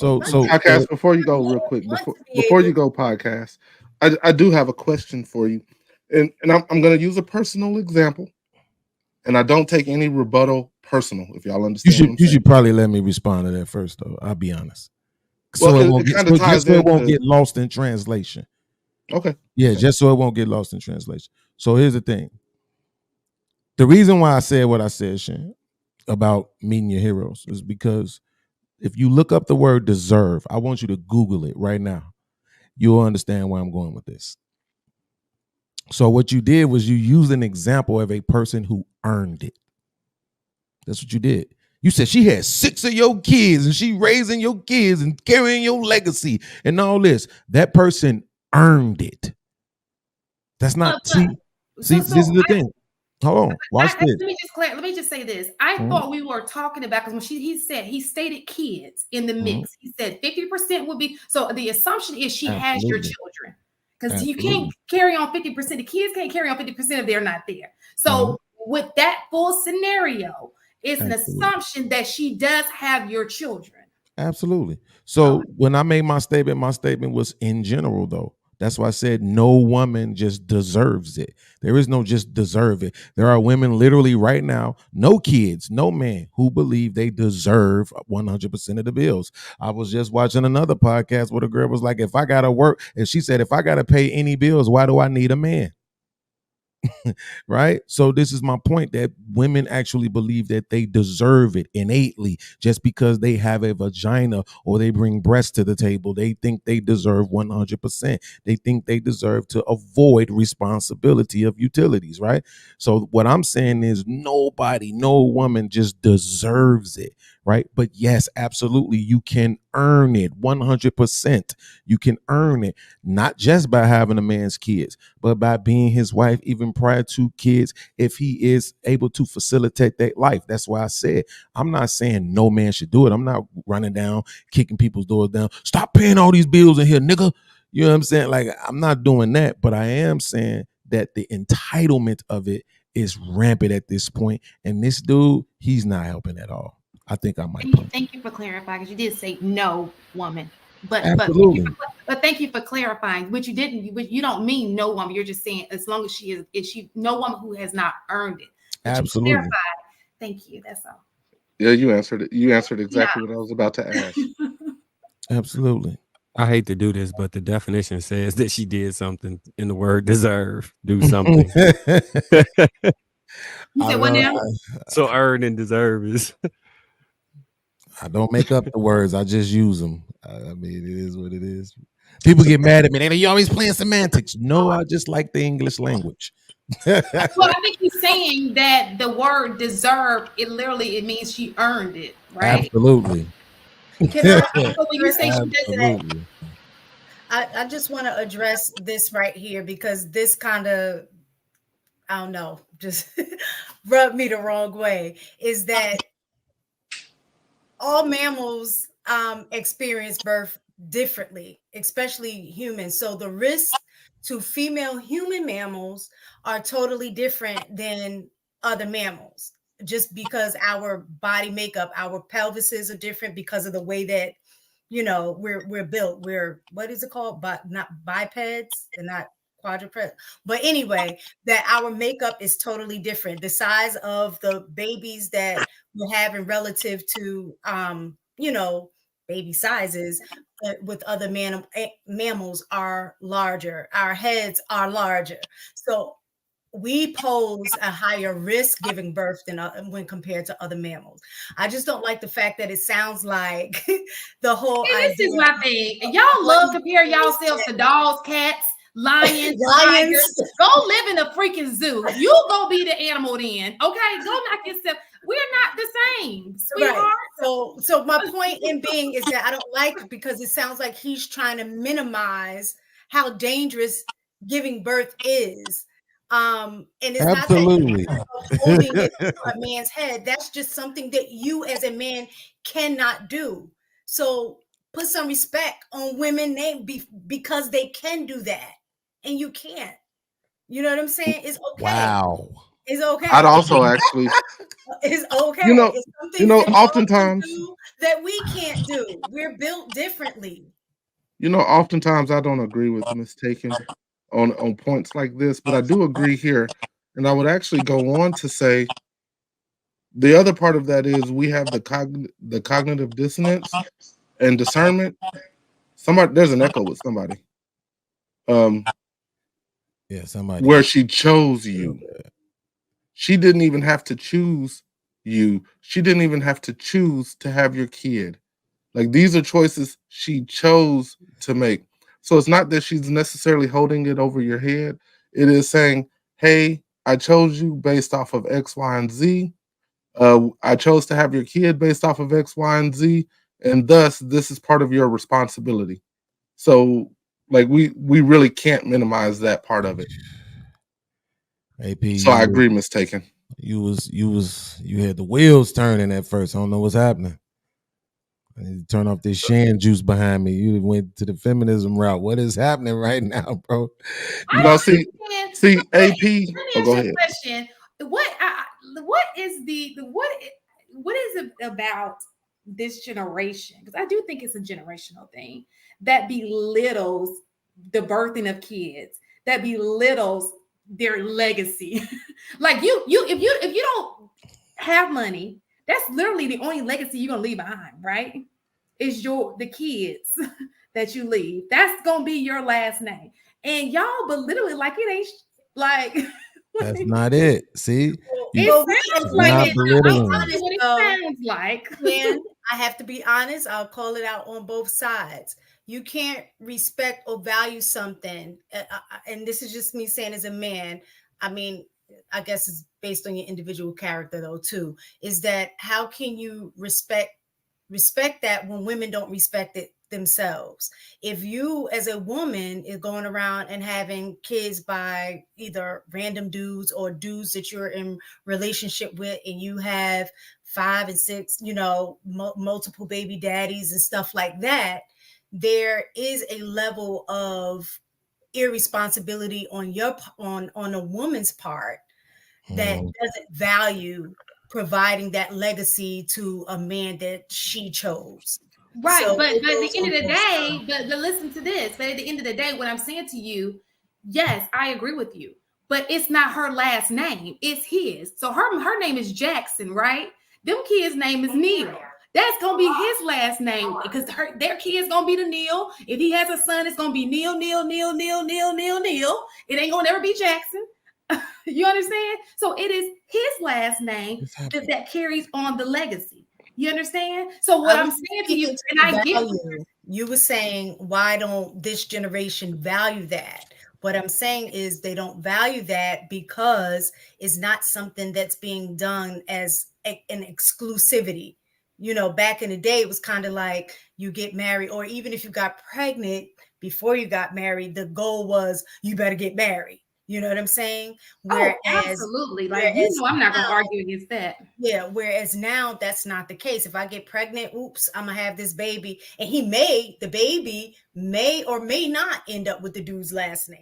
Podcast, before you go real quick, before you go podcast, I do have a question for you. And I'm going to use a personal example, and I don't take any rebuttal personal, if y'all understand. You should probably let me respond to that first, though. I'll be honest. So it kind of ties it won't get lost in translation. Okay. Yeah, okay. Just so it won't get lost in translation. So here's the thing. The reason why I said what I said, Shan, about meeting your heroes is because if you look up the word deserve, I want you to Google it right now. You'll understand where I'm going with this. So what you did was you used an example of a person who earned it. That's what you did. You said she had 6 of your kids and she raising your kids and carrying your legacy and all this. That person earned it. That's not, this is the thing. Hold on, watch this. Let me just say this. I thought we were talking about, because when he stated kids in the mix. He said 50% would be, so the assumption is she has your children. Because you can't carry on 50%. The kids can't carry on 50% if they're not there. So with that full scenario, it's an assumption that she does have your children. Absolutely. So when I made my statement was in general, though. That's why I said no woman just deserves it. There is no just deserve it. There are women literally right now, no kids, no man, who believe they deserve 100% of the bills. I was just watching another podcast where the girl was like, if I got to work, and she said, if I got to pay any bills, why do I need a man? Right? So this is my point, that women actually believe that they deserve it innately just because they have a vagina or they bring breasts to the table. They think they deserve 100%. They think they deserve to avoid responsibility of utilities, right? So what I'm saying is no woman just deserves it, right? But yes, absolutely, you can earn it 100%. You can earn it, not just by having a man's kids, but by being his wife even prior to kids, if he is able to facilitate that life. That's why I said, I'm not saying no man should do it. I'm not running down, kicking people's doors down. Stop paying all these bills in here, nigga. You know what I'm saying? Like, I'm not doing that, but I am saying that the entitlement of it is rampant at this point. And this dude, he's not helping at all. I think I might. Thank you for clarifying, because you did say no woman, but thank you for clarifying. Which you didn't. You don't mean no woman. You're just saying as long as she is she no woman who has not earned it. But absolutely. Thank you. That's all. Yeah, you answered it. You answered exactly what I was about to ask. Absolutely. I hate to do this, but the definition says that she did something in the word deserve. Do something. You said what now? So earn and deserve is. I don't make up the words. I just use them. I mean, it is what it is. People get mad at me. They're like, you always playing semantics. No, I just like the English language. Well, I think he's saying that the word deserve, it means she earned it, right? Absolutely. I just want to address this right here, because this kind of, I don't know, just rubbed me the wrong way, is that all mammals experience birth differently, especially humans. So the risks to female human mammals are totally different than other mammals, just because our body makeup, our pelvises are different because of the way that, you know, we're built. We're, what is it called? But not bipeds and not quadrupeds. But anyway, that our makeup is totally different. The size of the babies that we're having relative to, you know, baby sizes with other mammals are larger. Our heads are larger. So we pose a higher risk giving birth than when compared to other mammals. I just don't like the fact that it sounds like the whole idea. This is my thing. Y'all love to compare yourselves to dogs, cats, lions, tigers. Go live in a freaking zoo. You go be the animal then. Okay, go knock yourself. We're not the same, sweetheart. Right. So my point in being is that I don't like, because it sounds like he's trying to minimize how dangerous giving birth is. And it's absolutely not that holding it to a man's head. That's just something that you as a man cannot do. So put some respect on women because they can do that and you can't. You know what I'm saying? It's okay. Wow. It's okay. I'd also actually, It's okay. you know, It's something that oftentimes, do that we can't do. We're built differently. oftentimes I don't agree with Mistaken on points like this, but I do agree here, and I would actually go on to say the other part of that is we have the cognitive dissonance and discernment. There's an echo with somebody. Yeah, somebody. Where she chose you. She didn't even have to choose you. She didn't even have to choose to have your kid. Like, these are choices she chose to make. So it's not that she's necessarily holding it over your head. It is saying, hey, I chose you based off of X, Y, and Z. I chose to have your kid based off of X, Y, and Z. And thus, this is part of your responsibility. So, like, we really can't minimize that part of it. AP, so I agree, Mistaken. You had the wheels turning at first. I don't know what's happening. I need to turn off this Shan juice behind me. You went to the feminism route. What is happening right now, bro? See, AP. Go ahead. Question: what is it about this generation? Because I do think it's a generational thing that belittles the birthing of kids, that belittles their legacy. Like if you don't have money, that's literally the only legacy you're gonna leave behind, right? Is the kids that you leave. That's gonna be your last name. And y'all belittle it like it ain't like that's not it. See, it sounds like it sounds like. And I have to be honest, I'll call it out on both sides. You can't respect or value something, and this is just me saying as a man. I mean, I guess it's based on your individual character though too, is that how can you respect that when women don't respect it themselves? If you as a woman is going around and having kids by either random dudes or dudes that you're in relationship with, and you have 5 and 6, multiple baby daddies and stuff like that, there is a level of irresponsibility on a woman's part that doesn't value providing that legacy to a man that she chose. Right. So but at the end of the day, but listen to this. But at the end of the day, what I'm saying to you, yes, I agree with you. But it's not her last name. It's his. So her name is Jackson, right? Them kids' name is Neil. That's gonna be his last name because their kid's gonna be the Neil. If he has a son, it's gonna be Neil, Neil, Neil, Neil, Neil, Neil, Neil. It ain't gonna ever be Jackson. You understand? So it is his last name that carries on the legacy. You understand? So what I'm saying to you, and I get you were saying, why don't this generation value that? What I'm saying is they don't value that because it's not something that's being done as an exclusivity. Back in the day, it was kind of like you get married, or even if you got pregnant before you got married, the goal was you better get married. You know what I'm saying? Absolutely. I'm not going to argue against that. Yeah. Whereas now that's not the case. If I get pregnant, oops, I'm going to have this baby. And the baby may or may not end up with the dude's last name.